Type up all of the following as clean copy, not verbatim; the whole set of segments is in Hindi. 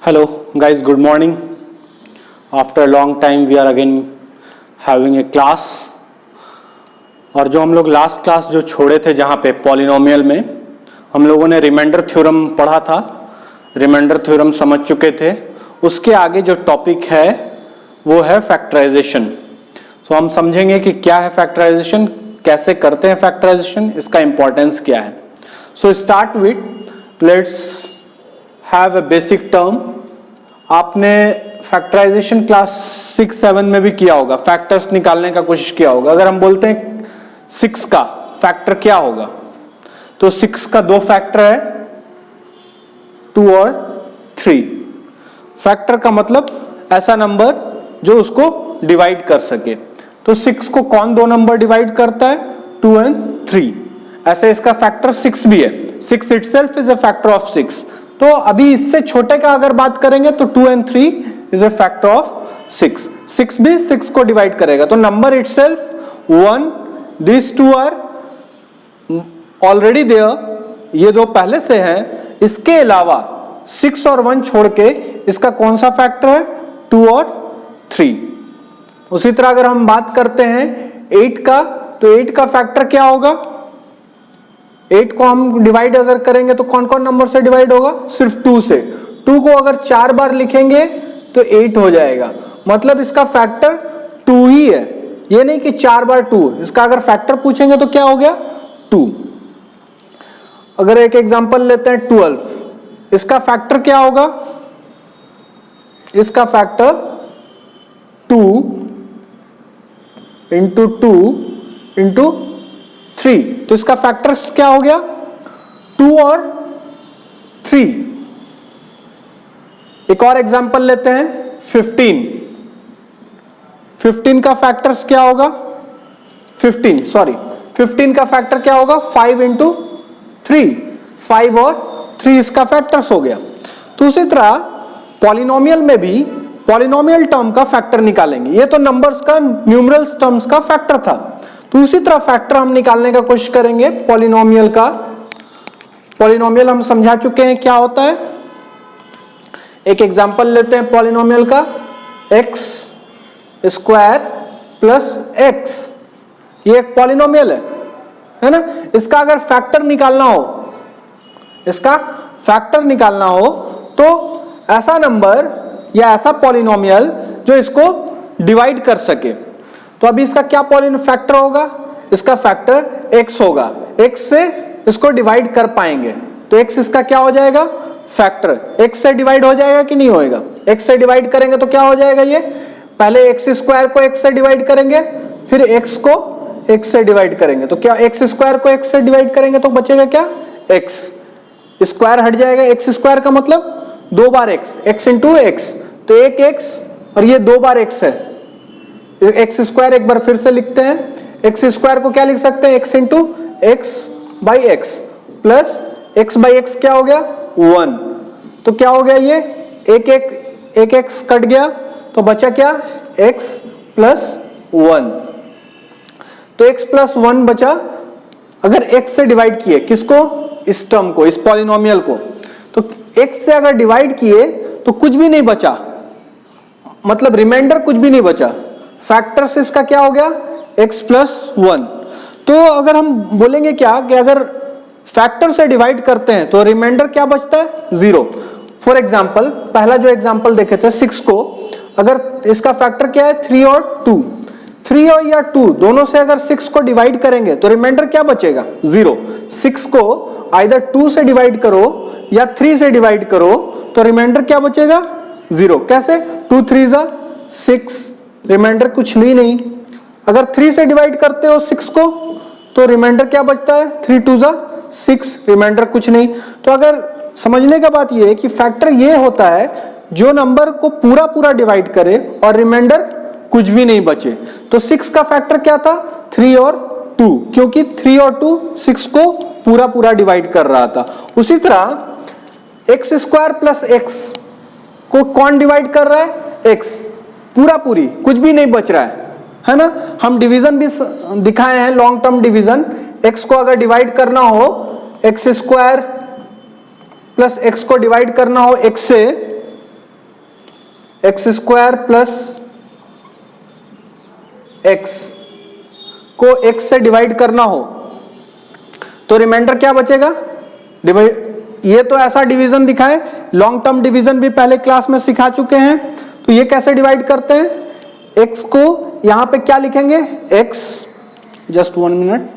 Hello guys, good morning. After a long time we are again having a class. और जो हम लोग लास्ट क्लास जो छोड़े थे जहाँ पे पॉलिनोमियल में हम लोगों ने रिमाइंडर थ्योरम पढ़ा था, रिमाइंडर थ्योरम समझ चुके थे. उसके आगे जो टॉपिक है वो है फैक्टराइजेशन. तो हम समझेंगे कि क्या है फैक्टराइजेशन, कैसे करते हैं फैक्टराइजेशन, इसका इंपॉर्टेंस क्या है. So start with let's have a basic term. आपने फैक्टराइजेशन क्लास 6-7 में भी किया होगा, फैक्टर्स निकालने का कोशिश किया होगा. अगर हम बोलते हैं 6 का फैक्टर क्या होगा, तो 6 का दो फैक्टर है, 2 और 3. फैक्टर का मतलब ऐसा नंबर जो उसको डिवाइड कर सके. तो 6 को कौन दो नंबर डिवाइड करता है, 2 और 3. ऐसे इसका फैक्टर 6 भी है. 6 itself is a factor of 6. तो अभी इससे छोटे का अगर बात करेंगे तो 2 और 3 इज अ फैक्टर ऑफ 6. 6 भी 6 को डिवाइड करेगा. तो number itself 1, this 2 are already there, ये दो पहले से हैं. इसके अलावा 6 और 1 छोड़ के इसका कौन सा फैक्टर है, 2 और 3. उसी तरह अगर हम बात करते हैं 8 का, तो 8 का फैक्टर क्या होगा. 8 को हम डिवाइड अगर करेंगे तो कौन कौन नंबर से डिवाइड होगा, सिर्फ 2 से. 2 को अगर 4 बार लिखेंगे तो 8 हो जाएगा. मतलब इसका फैक्टर 2 ही है, ये नहीं कि 4 बार 2. इसका अगर फैक्टर पूछेंगे तो क्या हो गया, 2. अगर एक एग्जांपल लेते हैं 12, इसका फैक्टर क्या होगा, इसका फैक्टर 2 इंटू 2 इंटू 3. तो इसका फैक्टर क्या हो गया, 2 और 3. एक और एग्जांपल लेते हैं 15. 15 का फैक्टर्स क्या होगा, 15 का फैक्टर क्या होगा, 5 इंटू 3. 5 और 3 इसका फैक्टर्स हो गया. तो उसी तरह पॉलिनोमियल में भी पॉलिनोमियल टर्म का फैक्टर निकालेंगे. ये तो नंबर्स का, न्यूमरल्स टर्म्स का फैक्टर था. तो उसी तरह फैक्टर हम निकालने का कोशिश करेंगे पॉलिनोमियल का. पॉलिनोमियल हम समझा चुके हैं क्या होता है. एक एग्जांपल लेते हैं पॉलिनोमियल का, x स्क्वायर प्लस x. ये एक पॉलिनोमियल है ना. इसका अगर फैक्टर निकालना हो, इसका फैक्टर निकालना हो तो ऐसा नंबर या ऐसा पॉलिनोमियल जो इसको डिवाइड कर सके. तो अभी इसका क्या फैक्टर होगा, इसका फैक्टर x होगा. x से इसको डिवाइड कर पाएंगे तो x इसका क्या हो जाएगा, फैक्टर. x से डिवाइड हो जाएगा कि नहीं होएगा, x से डिवाइड करेंगे तो क्या हो जाएगा, ये पहले x स्क्वायर को x से डिवाइड करेंगे, फिर x को x से डिवाइड करेंगे. तो क्या x स्क्वायर को x से डिवाइड करेंगे तो बचेगा क्या, x स्क्वायर हट जाएगा. x स्क्वायर का मतलब 2 बार x इंटू x. तो एक x और ये 2 बार x है. एक्स स्क्वायर एक बार फिर से लिखते हैं. एक्स स्क्वायर को क्या लिख सकते हैं, x into x by x plus x by x क्या हो गया, 1. तो क्या हो गया, ये एक x कट गया तो बचा क्या, x प्लस 1. तो x प्लस 1 बचा. अगर x से डिवाइड किए किसको, इस टर्म को, इस पॉलिनोमियल को, तो x से अगर डिवाइड किए तो कुछ भी नहीं बचा, मतलब रिमाइंडर कुछ भी नहीं बचा. फैक्टर से इसका क्या हो गया, x प्लस 1. तो अगर हम बोलेंगे क्या कि अगर फैक्टर से डिवाइड करते हैं तो रिमाइंडर क्या बचता है, 0. फॉर एग्जांपल पहला जो एग्जांपल देखे थे 6 को, अगर इसका फैक्टर क्या है, 3 और 2. 3 और या 2 दोनों से अगर 6 को डिवाइड करेंगे तो रिमाइंडर क्या बचेगा, 0. 6 को आइदर 2 से डिवाइड करो या 3 से डिवाइड करो तो रिमाइंडर क्या बचेगा, 0. कैसे, 2 3 जा 6, रिमाइंडर कुछ नहीं. अगर 3 से डिवाइड करते हो 6 को तो रिमाइंडर क्या बचता है, 3 2 जा 6, रिमाइंडर कुछ नहीं. तो अगर समझने का बात यह है कि फैक्टर ये होता है जो नंबर को पूरा डिवाइड करे और रिमाइंडर कुछ भी नहीं बचे. तो 6 का फैक्टर क्या था, 3 और 2, क्योंकि 3 और 2 6 को पूरा डिवाइड कर रहा था. उसी तरह एक्स स्क्वायर प्लस एक्स को कौन डिवाइड कर रहा है, x पूरी, कुछ भी नहीं बच रहा है ना. हम डिवीजन भी दिखाए हैं, लॉन्ग टर्म डिवीजन. x को अगर डिवाइड करना हो, एक्स स्क्वायर प्लस x को डिवाइड करना हो x से, एक्स स्क्वायर प्लस एक्स को एक्स से डिवाइड करना हो तो रिमाइंडर क्या बचेगा? ये तो ऐसा डिवीजन दिखाए, लॉन्ग टर्म डिवीजन भी पहले क्लास में सिखा चुके हैं। तो ये कैसे डिवाइड करते हैं? एक्स को यहां पे क्या लिखेंगे? X, just 1 minute.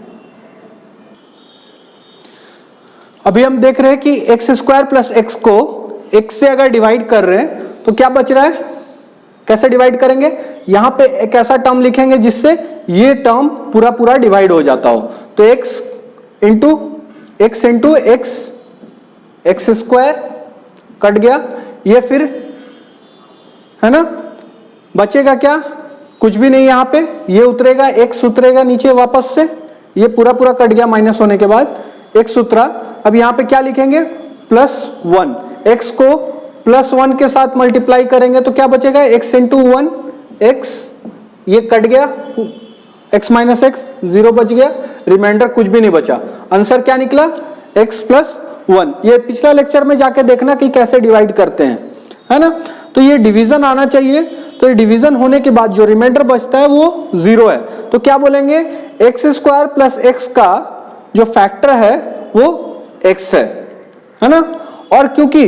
अभी हम देख रहे हैं कि एक्स स्क्वायर प्लस एक्स को एक्स से अगर डिवाइड कर रहे हैं तो क्या बच रहा है? कैसे डिवाइड करेंगे? यहां पे एक ऐसा टर्म लिखेंगे जिससे ये टर्म पूरा पूरा डिवाइड हो जाता हो। तो x into x, x square cut गया, ये फिर है ना, बचेगा क्या? कुछ भी नहीं, यहां पे ये उतरेगा, एक्स उतरेगा नीचे वापस से, ये पूरा पूरा कट गया माइनस होने के बाद, एक्स उतरा। अब यहां पे क्या लिखेंगे? +1। एक्स को +1 के साथ मल्टीप्लाई करेंगे तो क्या बचेगा? एक्स इंटू 1 एक्स, ये कट गया, एक्स माइनस एक्स 0 बच गया, रिमाइंडर कुछ भी नहीं बचा। आंसर क्या निकला? x + 1। ये पिछला लेक्चर में जाके देखना कि कैसे डिवाइड करते हैं, है ना। तो ये डिवीजन आना चाहिए। तो ये डिवीजन होने के बाद जो रिमाइंडर बचता है वो 0 है। तो क्या बोलेंगे? एक्स स्क्वायर प्लस एक्स का जो फैक्टर है वो x है ना। और क्योंकि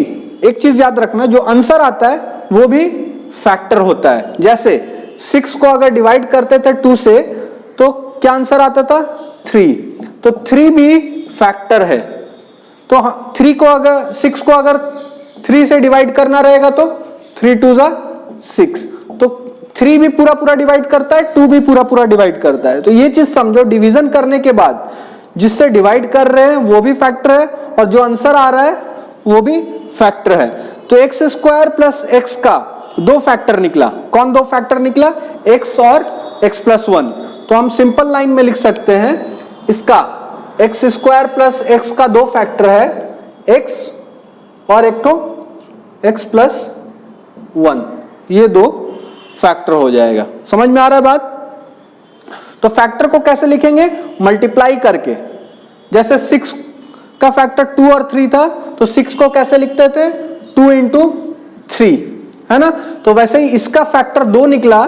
एक चीज याद रखना, जो आंसर आता है वो भी फैक्टर होता है। जैसे 6 को अगर डिवाइड करते थे 2 से तो क्या आंसर आता था? 3। तो 3 भी फैक्टर है। तो 6 को अगर 3 से डिवाइड करना रहेगा तो 3 2 6। तो 3 भी पूरा पूरा डिवाइड करता है, 2 भी पूरा पूरा डिवाइड करता है। तो ये चीज समझो, डिवीजन करने के बाद जिससे डिवाइड कर रहे हैं वो भी फैक्टर है और जो आंसर आ रहा है वो भी फैक्टर है। तो एक्स स्क्वायर प्लस एक्स का 2 फैक्टर निकला। कौन 2 फैक्टर निकला? एक्स और x + 1। तो हम सिंपल लाइन में लिख सकते हैं इसका एक्स स्क्वायर प्लस एक्स का 2 फैक्टर है, x और एक तो x + 1, ये 2 फैक्टर हो जाएगा। समझ में आ रहा है बात? तो फैक्टर को कैसे लिखेंगे? मल्टीप्लाई करके। जैसे 6 का फैक्टर 2 और 3 था तो 6 को कैसे लिखते थे? 2 × 3, है ना। तो वैसे ही इसका फैक्टर 2 निकला,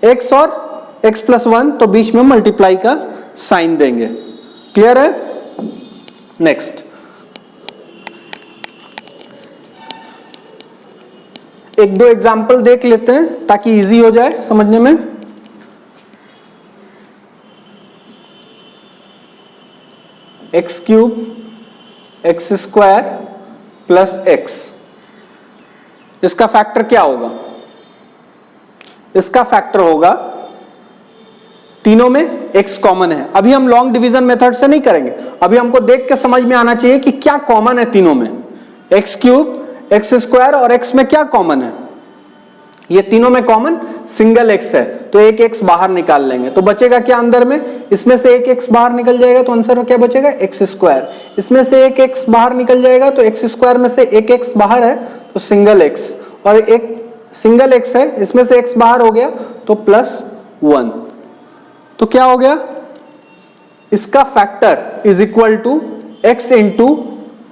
x और x + 1, तो बीच में मल्टीप्लाई का साइन देंगे। क्लियर है? नेक्स्ट एक दो एग्जाम्पल देख लेते हैं ताकि इजी हो जाए समझने में। x³ x² प्लस x, इसका फैक्टर क्या होगा? इसका फैक्टर होगा, तीनों में x कॉमन है। अभी हम लॉन्ग डिवीजन मेथड से नहीं करेंगे, अभी हमको देख के समझ में आना चाहिए कि क्या कॉमन है तीनों में। x³ x² और x में क्या कॉमन है? ये तीनों में कॉमन सिंगल x है, तो एक x बाहर निकाल लेंगे तो बचेगा क्या अंदर में? इसमें से एक x बाहर निकल जाएगा तो आंसर क्या बचेगा? x²। इसमें से एक x बाहर निकल जाएगा तो x² में से एक x बाहर है तो सिंगल x, और एक सिंगल x है, इसमें से x बाहर हो गया तो +1। तो क्या हो गया? इसका factor is equal to x into,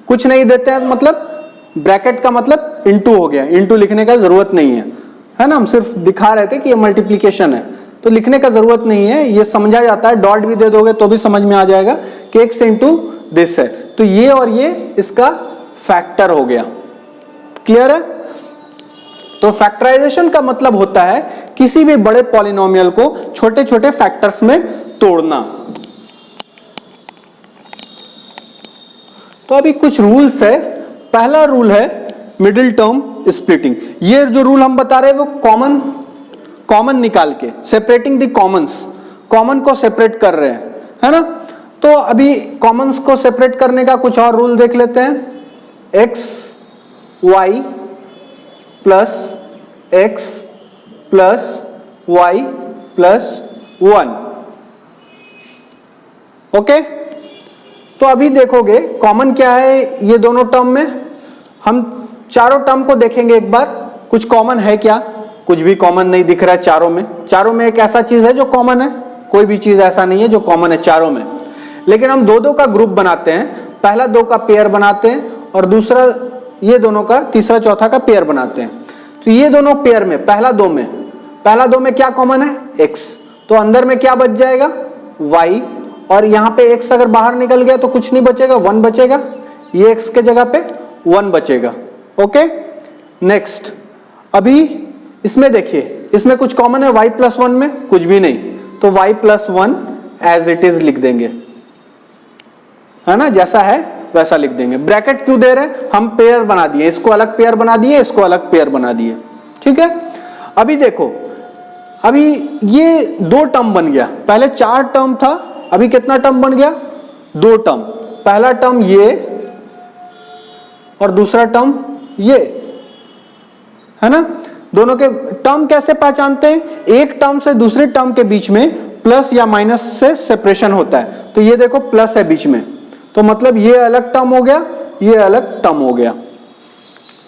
कुछ नहीं देते हैं मतलब ब्रैकेट का मतलब इंटू हो गया, इंटू लिखने का जरूरत नहीं है ना। हम सिर्फ दिखा रहे थे कि ये मल्टीप्लिकेशन है तो लिखने का जरूरत नहीं है, ये समझा जाता है। डॉट भी दे दोगे तो भी समझ में आ जाएगा कि x इंटू दिस है, तो ये और ये इसका फैक्टर हो गया। क्लियर है? तो फैक्टराइजेशन का मतलब होता है किसी भी बड़े पॉलिनोमियल को छोटे छोटे फैक्टर्स में तोड़ना। तो अभी कुछ रूल्स है। पहला रूल है मिडिल टर्म स्प्लिटिंग। ये जो रूल हम बता रहे हैं वो कॉमन निकाल के, सेपरेटिंग द कॉमन्स, कॉमन को सेपरेट कर रहे हैं, है ना। तो अभी कॉमन्स को सेपरेट करने का कुछ और रूल देख लेते हैं। xy plus x plus y plus 1। Okay, तो अभी देखोगे कॉमन क्या है ये दोनों टर्म में। हम चारों टर्म को देखेंगे एक बार, कुछ कॉमन है क्या? कुछ भी कॉमन नहीं दिख रहा है चारों में। चारों में एक ऐसा चीज है जो कॉमन है, कोई भी चीज ऐसा नहीं है जो कॉमन है चारों में। लेकिन हम दो दो का ग्रुप बनाते हैं, पहला 2 का पेयर बनाते हैं और दूसरा ये दोनों का तीसरा चौथा का पेयर बनाते हैं। तो ये दोनों पेयर में पहला दो में क्या कॉमन है? x। तो अंदर में क्या बच जाएगा? y। और यहां पे x अगर बाहर निकल गया तो कुछ नहीं बचेगा, 1 बचेगा। ये x के जगह पे 1 बचेगा। Okay, next. अभी इसमें देखिए, इसमें कुछ कॉमन है y प्लस 1 में? कुछ भी नहीं, तो y plus 1 as it is लिख देंगे, है ना, जैसा है वैसा लिख देंगे। ब्रैकेट क्यों दे रहे हैं? हम पेयर बना दिए, इसको अलग पेयर बना दिए, इसको अलग पेयर बना दिए। ठीक है, अभी देखो, अभी ये 2 टर्म बन गया, पहले 4 टर्म था, अभी कितना टर्म बन गया? 2 टर्म। पहला टर्म ये और दूसरा टर्म ये, है ना। दोनों के टर्म कैसे पहचानते हैं? एक टर्म से दूसरे टर्म के बीच में प्लस या माइनस से सेपरेशन होता है। तो ये देखो प्लस है बीच में, तो मतलब ये अलग टर्म हो गया, ये अलग टर्म हो गया।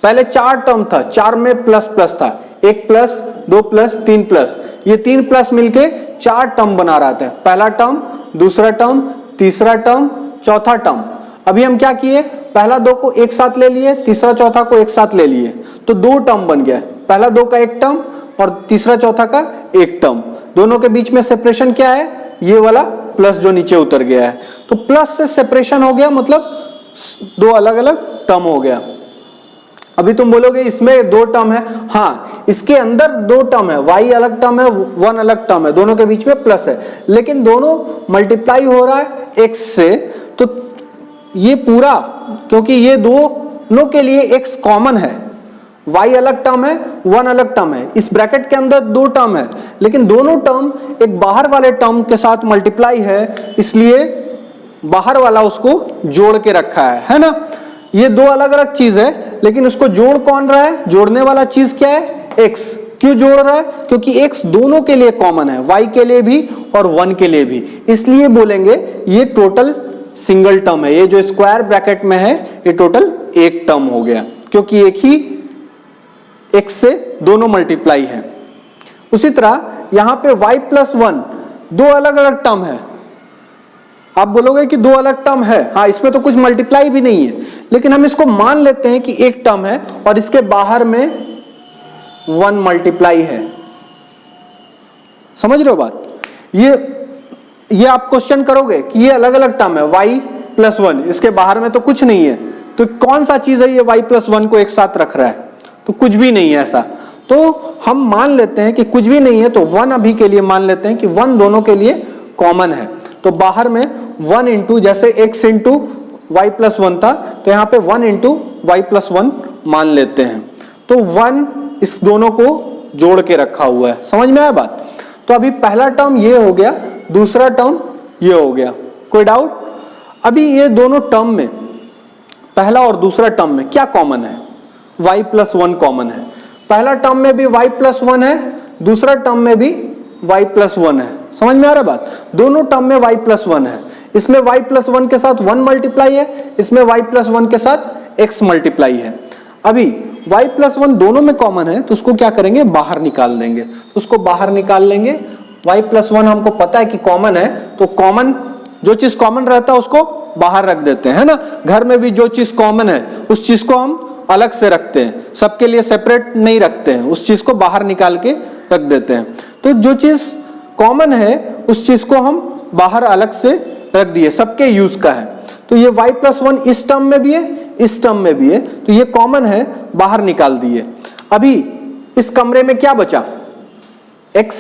पहले 4 टर्म था, 4 में प्लस प्लस था, 1 प्लस 2 प्लस 3 प्लस, ये 3 प्लस मिलके 4 टर्म बना रहा था। पहला टर्म, दूसरा टर्म, तीसरा टर्म, चौथा टर्म। अभी हम क्या किए? पहला 2 को एक साथ ले लिए, तीसरा चौथा को एक साथ ले लिए, तो 2 टर्म बन गया। पहला 2 का एक टर्म और तीसरा चौथा का एक टर्म। दोनों के बीच में सेपरेशन क्या है? ये वाला प्लस जो नीचे उतर गया है, तो प्लस से सेपरेशन हो गया, मतलब 2 अलग अलग टर्म हो गया। अभी तुम बोलोगे इसमें 2 टर्म है, हाँ, इसके अंदर 2 टर्म है, y अलग टर्म है, 1 अलग टर्म है, दोनों के बीच में प्लस है, लेकिन दोनों मल्टीप्लाई हो रहा है x से, तो ये पूरा, क्योंकि ये दोनों के लिए x कॉमन है, y अलग टर्म है, 1 अलग टर्म है, इस ब्रैकेट के अंदर 2 टर्म है, लेकिन दोनों टर्म एक बाहर वाले टर्म के साथ मल्टीप्लाई है, इसलिए बाहर वाला उसको जोड़ के रखा है ना। ये 2 अलग अलग चीज है, लेकिन उसको जोड़ कौन रहा है? जोड़ने वाला चीज क्या है? x। क्यों जोड़ रहा है? क्योंकि x दोनों के लिए कॉमन है, y के लिए भी और 1 के लिए भी, इसलिए बोलेंगे ये टोटल सिंगल टर्म है। ये जो स्क्वायर ब्रैकेट में है ये टोटल एक टर्म हो गया, क्योंकि एक ही x से दोनों मल्टीप्लाई है। उसी तरह यहां पे y प्लस 1 2 अलग अलग टर्म है। आप बोलोगे कि 2 अलग टर्म है, हाँ, इसमें तो कुछ मल्टीप्लाई भी नहीं है, लेकिन हम इसको मान लेते हैं कि एक टर्म है और इसके बाहर में 1 मल्टीप्लाई है। समझ रहे हो बात? ये आप क्वेश्चन करोगे कि ये अलग अलग टर्म है, y प्लस 1, इसके बाहर में तो कुछ नहीं है, तो कौन सा चीज है ये y प्लस 1 को एक साथ रख रहा है? तो कुछ भी नहीं है ऐसा। तो हम मान लेते हैं कि कुछ भी नहीं है, तो 1 अभी के लिए मान लेते हैं कि 1 दोनों के लिए कॉमन है। तो बाहर में 1 इंटू, जैसे x इंटू वाई प्लस 1 था, तो यहाँ पे 1 इंटू वाई प्लस 1 मान लेते हैं। तो 1 इस दोनों को जोड़ के रखा हुआ है। समझ में आया बात? तो अभी पहला टर्म ये हो गया, दूसरा टर्म ये हो गया। कोई डाउट? अभी ये दोनों टर्म में, पहला और दूसरा टर्म में क्या कॉमन है? y प्लस 1 कॉमन है। पहला टर्म में भी y प्लस 1 है, दूसरा टर्म में भी y प्लस 1 है। समझ में आ रहा बात? दोनों टर्म में y प्लस 1 है। इसमें y प्लस 1 के साथ 1 मल्टीप्लाई है, इसमें y प्लस 1 के साथ x मल्टीप्लाई है। अभी y प्लस 1 दोनों में कॉमन है, तो उसको क्या करेंगे? बाहर निकाल देंगे। तो उसको बाहर निकाल लेंगे। y प्लस 1 हमको पता है कि कॉमन है, तो कॉमन, जो चीज कॉमन रहता है उसको बाहर रख देते हैं, है ना। घर में भी जो चीज कॉमन है उस चीज को हम अलग से रखते हैं, सबके लिए सेपरेट नहीं रखते हैं, उस चीज को बाहर निकाल के रख देते हैं। तो जो चीज कॉमन है उस चीज को हम बाहर अलग से रख दिए, सबके यूज का है। तो ये y प्लस 1 इस टर्म में भी है, इस टर्म में भी है, तो ये कॉमन है, बाहर निकाल दिए। अभी इस कमरे में क्या बचा? x,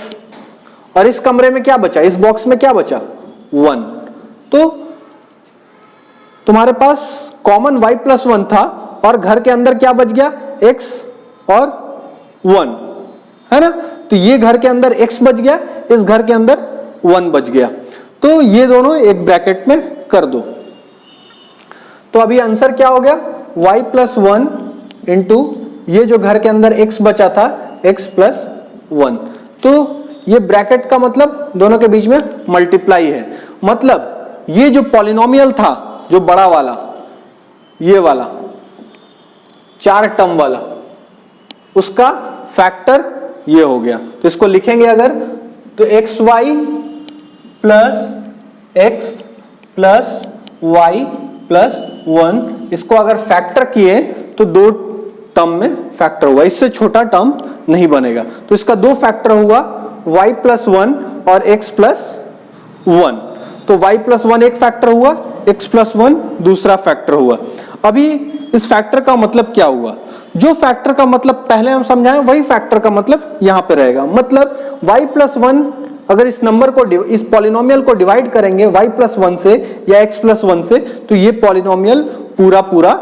और इस कमरे में क्या बचा? इस बॉक्स में क्या बचा? 1। तो तुम्हारे पास कॉमन y प्लस 1 था और घर के अंदर क्या बच गया? x और 1, है ना। तो ये घर के अंदर x बच गया, इस घर के अंदर 1 बच गया। तो ये दोनों एक ब्रैकेट में कर दो। तो अभी आंसर क्या हो गया? y प्लस 1 इंटू ये जो घर के अंदर x बचा था, x प्लस 1। तो ये ब्रैकेट का मतलब दोनों के बीच में मल्टीप्लाई है। मतलब ये जो पॉलिनोमियल था, जो बड़ा वाला, ये वाला 4 टर्म वाला, उसका फैक्टर ये हो गया। तो इसको लिखेंगे अगर, तो x y plus x plus y plus 1, इसको अगर फैक्टर किए तो 2 टर्म में फैक्टर हुआ, इससे छोटा टर्म नहीं बनेगा। तो इसका दो फैक्टर हुआ, y प्लस 1 और x प्लस 1। तो y प्लस 1 एक फैक्टर हुआ, x प्लस 1 दूसरा फैक्टर हुआ। अभी इस फैक्टर का मतलब क्या हुआ? जो फैक्टर का मतलब पहले हम समझाएं वही फैक्टर का मतलब यहां पे रहेगा। मतलब y प्लस 1 अगर इस नंबर को, इस पॉलिनोमियल को डिवाइड करेंगे y प्लस 1 से या x प्लस 1 से, तो ये पॉलिनोमियल पूरा पूरा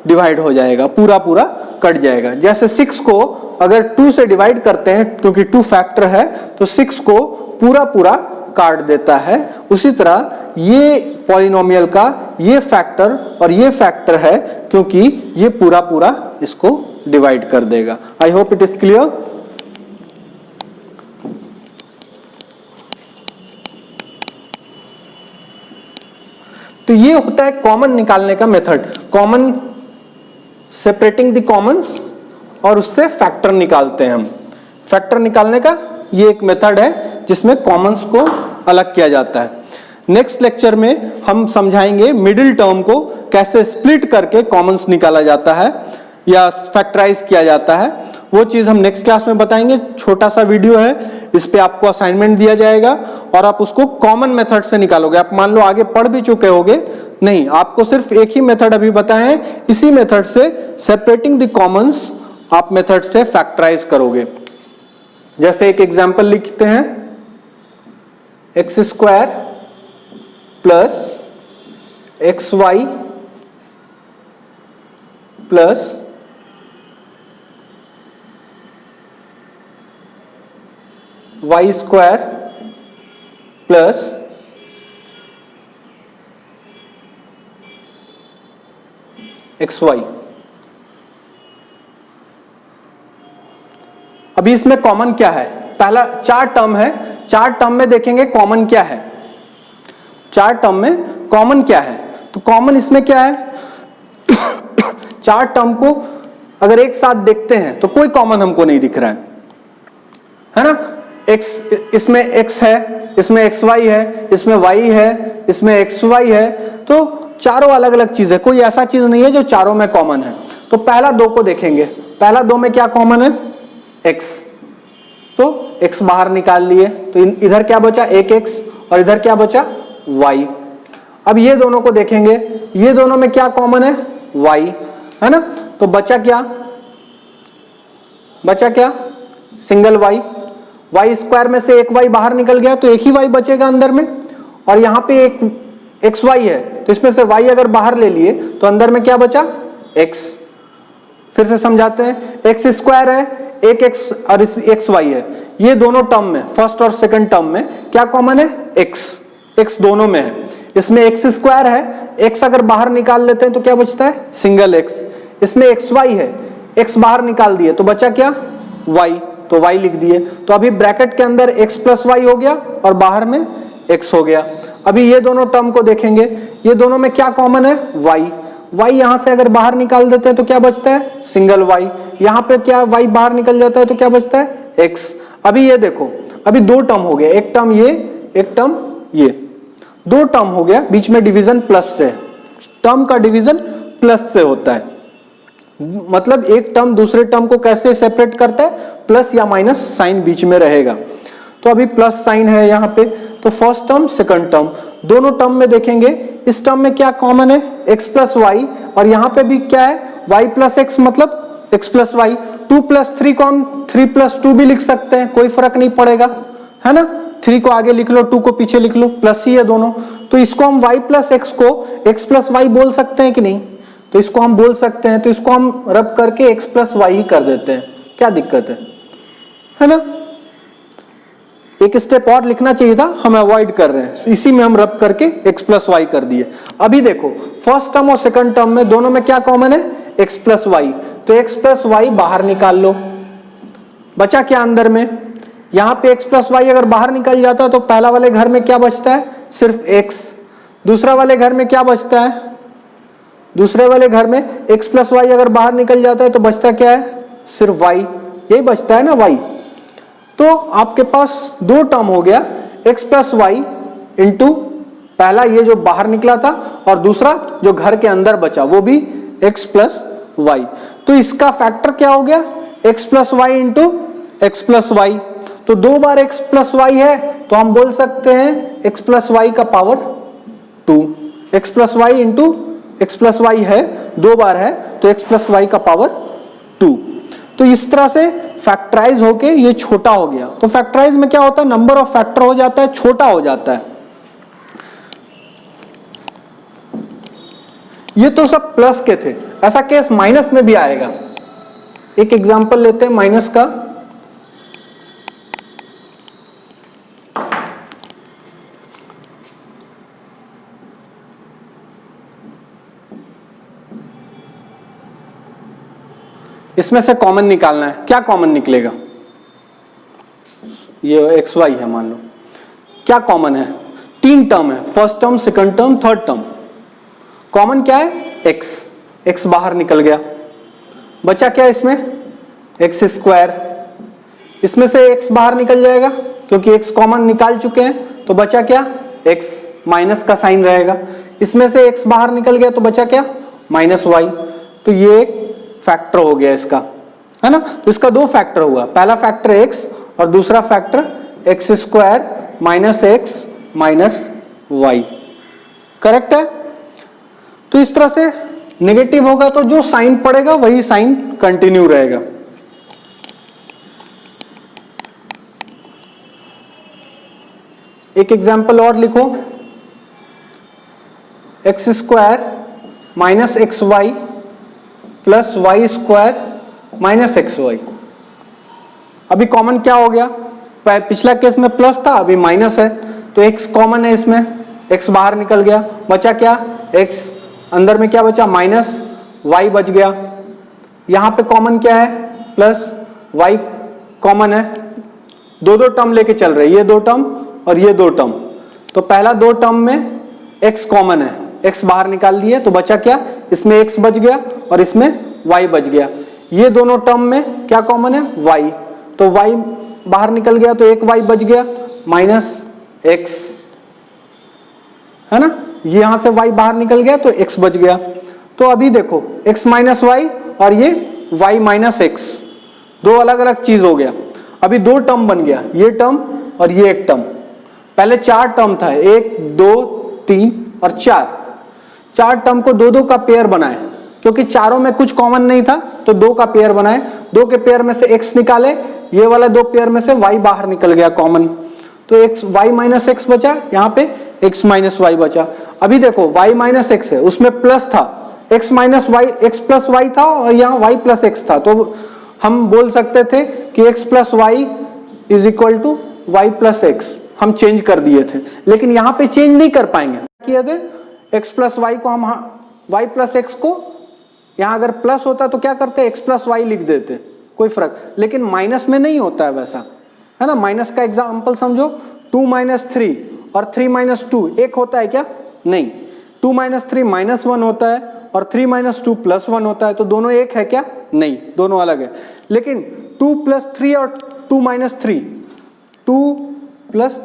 डिवाइड हो जाएगा, पूरा पूरा कट जाएगा। जैसे 6 को अगर 2 से डिवाइड करते हैं, क्योंकि 2 फैक्टर है, तो 6 को पूरा पूरा काट देता है। उसी तरह ये पॉलिनोमियल का ये फैक्टर और ये फैक्टर है, क्योंकि ये पूरा पूरा इसको डिवाइड कर देगा। I hope it is clear. तो ये होता है कॉमन निकालने का method, common separating the Commons, और उससे फैक्टर निकालते हैं हम। फैक्टर निकालने का ये एक मेथड है जिसमें कॉमन्स को अलग किया जाता है। नेक्स्ट लेक्चर में हम समझाएंगे मिडिल टर्म को कैसे स्प्लिट करके कॉमन्स निकाला जाता है या फैक्टराइज किया जाता है। वो चीज हम नेक्स्ट क्लास में बताएंगे। छोटा सा वीडियो है, इस पे आपको असाइनमेंट दिया जाएगा और आप उसको कॉमन मेथड से निकालोगे। आप मान लो आगे पढ़ भी चुके होगे, नहीं, आपको सिर्फ एक ही मेथड अभी बताए हैं, इसी मेथड से सेपरेटिंग द कॉमन्स आप मेथड से फैक्टराइज करोगे। जैसे एक एग्जांपल लिखते हैं, x square plus x y plus y square plus x y. अभी इसमें कॉमन क्या है? पहला 4 टर्म है, 4 टर्म में देखेंगे कॉमन क्या है। 4 टर्म में कॉमन क्या है? तो कॉमन इसमें क्या है? 4 टर्म को अगर एक साथ देखते हैं तो कोई कॉमन हमको नहीं दिख रहा है ना। x, इसमें x है, इसमें xy है, इसमें y है, इसमें xy है, तो चारों अलग अलग चीज है, कोई ऐसा चीज नहीं है जो चारों में कॉमन है। तो पहला 2 को देखेंगे, पहला 2 में क्या कॉमन है? x, तो x बाहर निकाल लिए, तो इधर क्या बचा? एक x, और इधर क्या बचा? y। अब ये दोनों को देखेंगे, ये दोनों में क्या कॉमन है? y, है ना। तो बचा क्या? बचा क्या? Single y। y स्क्वायर में से एक y बाहर निकल गया, तो एक ही y बचेगा अंदर में, और यहां पे एक xy है, तो इसमें से y अगर बाहर ले लिए तो अंदर में क्या बचा? x। फिर से समझाते हैं, एक्स स्क्वायर है, एक x और एक्स वाई है, ये दोनों टर्म में, फर्स्ट और सेकंड टर्म में क्या कॉमन है? x दोनों में है। इसमें एक्स स्क्वायर है, x अगर बाहर निकाल लेते हैं तो क्या बचता है? Single x। इसमें एक्स वाई है, x बाहर निकाल दिए तो बचा क्या? y, तो y लिख दिए। तो अभी ब्रैकेट के अंदर x प्लस वाई हो गया और बाहर में x हो गया। अभी ये दोनों टर्म को देखेंगे, ये दोनों में क्या कॉमन है? y यहां से अगर बाहर निकाल देते हैं तो क्या बचता है? Single y। यहां पे क्या y बाहर निकल जाता है तो क्या बचता है? x। अभी ये देखो, अभी 2 टर्म हो गए, एक टर्म ये, एक टर्म ये, 2 टर्म हो गया, बीच में डिवीजन प्लस से, टर्म का डिवीजन प्लस से होता है। मतलब एक टर्म दूसरे टर्म को कैसे सेपरेट करता है? प्लस या माइनस साइन बीच में रहेगा। तो अभी प्लस साइन है यहाँ पे, तो फर्स्ट टर्म सेकंड टर्म, दोनों टर्म में देखेंगे, इस टर्म में क्या कॉमन है? x प्लस वाई, और यहाँ पे भी क्या है? y प्लस एक्स, मतलब x प्लस वाई। 2 प्लस 3 को हम 3 प्लस 2 भी लिख सकते हैं, कोई फर्क नहीं पड़ेगा, है ना। 3 को आगे लिख लो, 2 को पीछे लिख लो, प्लस ही है दोनों। तो इसको हम y प्लस एक्स को x प्लस वाई बोल सकते हैं कि नहीं? तो इसको हम बोल सकते हैं, तो इसको हम रब करके x प्लस वाई ही कर देते हैं, क्या दिक्कत है ना। एक स्टेप और लिखना चाहिए था, हम अवॉइड कर रहे हैं, इसी में हम रब करके x प्लस वाई कर दिए। अभी देखो, फर्स्ट टर्म और सेकंड टर्म में दोनों में क्या कॉमन है? x plus y. तो x प्लस वाई बाहर निकाल लो, बचा क्या अंदर में? यहां पे x प्लस वाई अगर बाहर निकल जाता है तो पहला वाले घर में क्या बचता है? सिर्फ x। दूसरा वाले घर में क्या बचता है? दूसरे वाले घर में x प्लस वाई अगर बाहर निकल जाता है तो बचता क्या है? सिर्फ y, यही बचता है ना, y। तो आपके पास 2 टर्म हो गया, x प्लस वाई इंटू पहला ये जो बाहर निकला था, और दूसरा जो घर के अंदर बचा वो भी x प्लस वाई। तो इसका फैक्टर क्या हो गया, x plus y into x plus y. तो 2 बार x प्लस वाई है तो हम बोल सकते हैं x प्लस वाई का power 2। x plus y into x plus y है, 2 बार है तो x प्लस वाई का पावर 2। तो इस तरह से फैक्टराइज होके ये छोटा हो गया। तो फैक्टराइज में क्या होता है, नंबर ऑफ फैक्टर हो जाता है, छोटा हो जाता है। ये तो सब प्लस के थे, ऐसा केस माइनस में भी आएगा। एक एग्जांपल लेते हैं माइनस का। इसमें से कॉमन निकालना है, क्या कॉमन निकलेगा, ये एक्स वाई है मान लो, क्या कॉमन है, 3 टर्म है, first term, second term, third term. Common क्या है, एक्स, एक्स बाहर निकल गया, बचा क्या इसमें, एक्स स्क्वायर। इसमें से एक्स बाहर निकल जाएगा क्योंकि एक्स कॉमन निकाल चुके हैं, तो बचा क्या, एक्स, माइनस का साइन रहेगा। इसमें से एक्स बाहर निकल गया तो बचा क्या, माइनस वाई। तो ये एक फैक्टर हो गया इसका, है ना। तो इसका 2 फैक्टर हुआ, पहला फैक्टर एक्स और दूसरा factor x square minus x minus y. Correct है। तो इस तरह से नेगेटिव होगा तो जो साइन पड़ेगा वही साइन कंटिन्यू रहेगा। एक एग्जांपल और लिखो, x square minus x y plus y square minus x y. अभी कॉमन क्या हो गया, पिछला केस में प्लस था, अभी माइनस है, तो एक्स कॉमन है इसमें, एक्स बाहर निकल गया, बचा क्या, एक्स, अंदर में क्या बचा, माइनस वाई बच गया। यहां पे कॉमन क्या है, प्लस वाई कॉमन है, 2 टर्म लेके चल रहे, ये 2 टर्म और ये 2 टर्म। तो पहला 2 टर्म में एक्स कॉमन है, एक्स बाहर निकाल लिए तो बचा क्या, इसमें एक्स बच गया और इसमें वाई बच गया। ये दोनों टर्म में क्या कॉमन है, वाई, तो वाई बाहर निकल गया तो एक वाई बच गया माइनस एक्स, है ना। ये यहां से वाई बाहर निकल गया तो एक्स बच गया। तो अभी देखो एक्स माइनस वाई और ये वाई माइनस एक्स, 2 अलग अलग चीज हो गया। अभी 2 टर्म बन गया, ये टर्म और ये एक टर्म। पहले 4 टर्म था, 1 2 3 और 4 टर्म को 2 का पेयर बनाए, क्योंकि चारों में कुछ कॉमन नहीं था तो 2 का पेयर बनाए। 2 के पेयर में से x निकाले, ये वाला 2 पेयर में से y बाहर निकल गया कॉमन, तो x y माइनस एक्स बचा, यहाँ पे x माइनस वाई बचा। अभी देखो y माइनस एक्स है, उसमें प्लस था, x minus y, x plus y था और यहाँ y प्लस एक्स था, तो हम बोल सकते थे कि x plus y is equal to y plus x. हम चेंज कर दिए थे, लेकिन यहाँ पे चेंज नहीं कर पाएंगे। किए थे x प्लस वाई को हम y प्लस एक्स को, यहाँ अगर प्लस होता तो क्या करते, x प्लस वाई लिख देते, कोई फर्क, लेकिन माइनस में नहीं होता है वैसा, है ना। माइनस का एग्जांपल समझो, 2 माइनस 3 और 3 माइनस 2 एक होता है क्या, नहीं। 2 माइनस 3 माइनस 1 होता है और 3 माइनस 2 प्लस 1 होता है, तो दोनों एक है क्या, नहीं, दोनों अलग है। लेकिन 2 प्लस 3 और 2 माइनस 3, 2 प्लस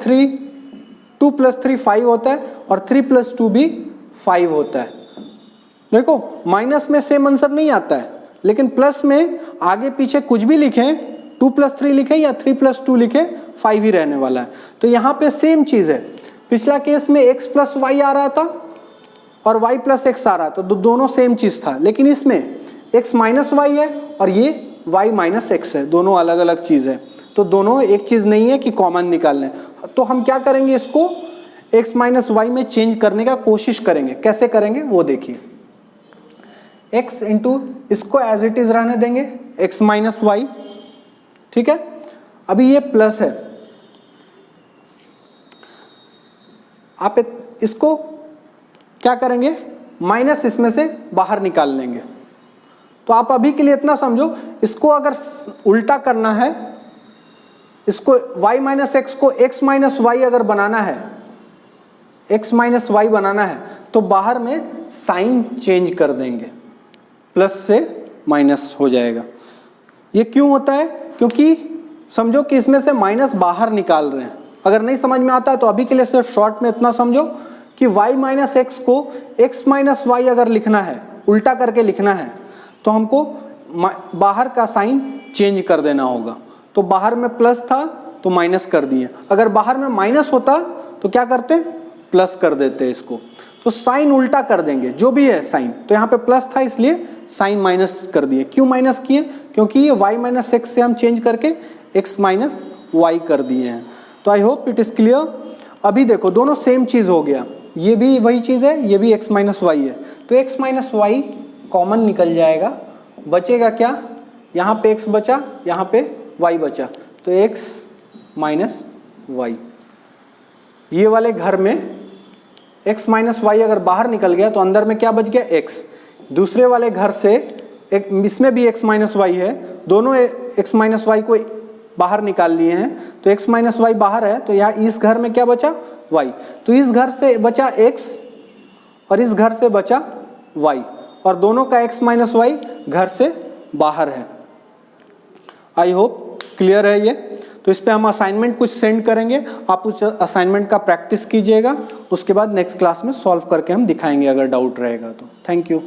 3 5 होता है और 3 प्लस 2 भी 5 होता है। देखो माइनस में सेम आंसर नहीं आता है, लेकिन प्लस में आगे पीछे कुछ भी लिखें, 2 प्लस 3 लिखें या 3 प्लस 2 लिखें, 5 ही रहने वाला है। तो यहाँ पे सेम चीज है, पिछला केस में x प्लस वाई आ रहा था और y प्लस एक्स आ रहा था, तो दोनों सेम चीज था। लेकिन इसमें x माइनस वाई है और ये y माइनस एक्स है, दोनों अलग अलग चीज है, तो दोनों एक चीज नहीं है कि कॉमन निकालने। तो हम क्या करेंगे, इसको x माइनस वाई में चेंज करने का कोशिश करेंगे। कैसे करेंगे वो देखिए, x इंटू, इसको एज इट इज रहने देंगे, x माइनस वाई, ठीक है। अभी ये प्लस है, आप इसको क्या करेंगे, माइनस इसमें से बाहर निकाल लेंगे। तो आप अभी के लिए इतना समझो, इसको अगर उल्टा करना है, इसको y माइनस एक्स को x माइनस वाई अगर बनाना है, x माइनस वाई बनाना है, तो बाहर में साइन चेंज कर देंगे, प्लस से माइनस हो जाएगा। ये क्यों होता है, क्योंकि समझो कि इसमें से माइनस बाहर निकाल रहे हैं। अगर नहीं समझ में आता है तो अभी के लिए सिर्फ शॉर्ट में इतना समझो कि y माइनस एक्स को x माइनस वाई अगर लिखना है, उल्टा करके लिखना है, तो हमको बाहर का साइन चेंज कर देना होगा। तो बाहर में प्लस था तो माइनस कर दिए, अगर बाहर में माइनस होता तो क्या करते, प्लस कर देते इसको। तो साइन उल्टा कर देंगे जो भी है साइन, तो यहाँ पे प्लस था इसलिए साइन माइनस कर दिए। क्यों माइनस किए, क्योंकि ये y माइनस एक्स से हम चेंज करके x माइनस वाई कर दिए हैं। तो I hope it is clear. अभी देखो दोनों सेम चीज हो गया, ये भी वही चीज है, ये भी x माइनस वाई है, तो x माइनस वाई कॉमन निकल जाएगा, बचेगा क्या, यहाँ पे x बचा, यहाँ पे y बचा, तो x माइनस वाई। ये वाले घर में x माइनस वाई अगर बाहर निकल गया तो अंदर में क्या बच गया, x। दूसरे वाले घर से एक, इसमें भी x माइनस वाई है, दोनों x माइनस वाई को बाहर निकाल लिए हैं, तो x माइनस वाई बाहर है, तो यहाँ इस घर में क्या बचा, y। तो इस घर से बचा x और इस घर से बचा y, और दोनों का x माइनस वाई घर से बाहर है। आई होप क्लियर है ये। तो इस पे हम असाइनमेंट कुछ सेंड करेंगे, आप उस असाइनमेंट का प्रैक्टिस कीजिएगा, उसके बाद नेक्स्ट क्लास में सॉल्व करके हम दिखाएंगे अगर डाउट रहेगा तो। Thank you.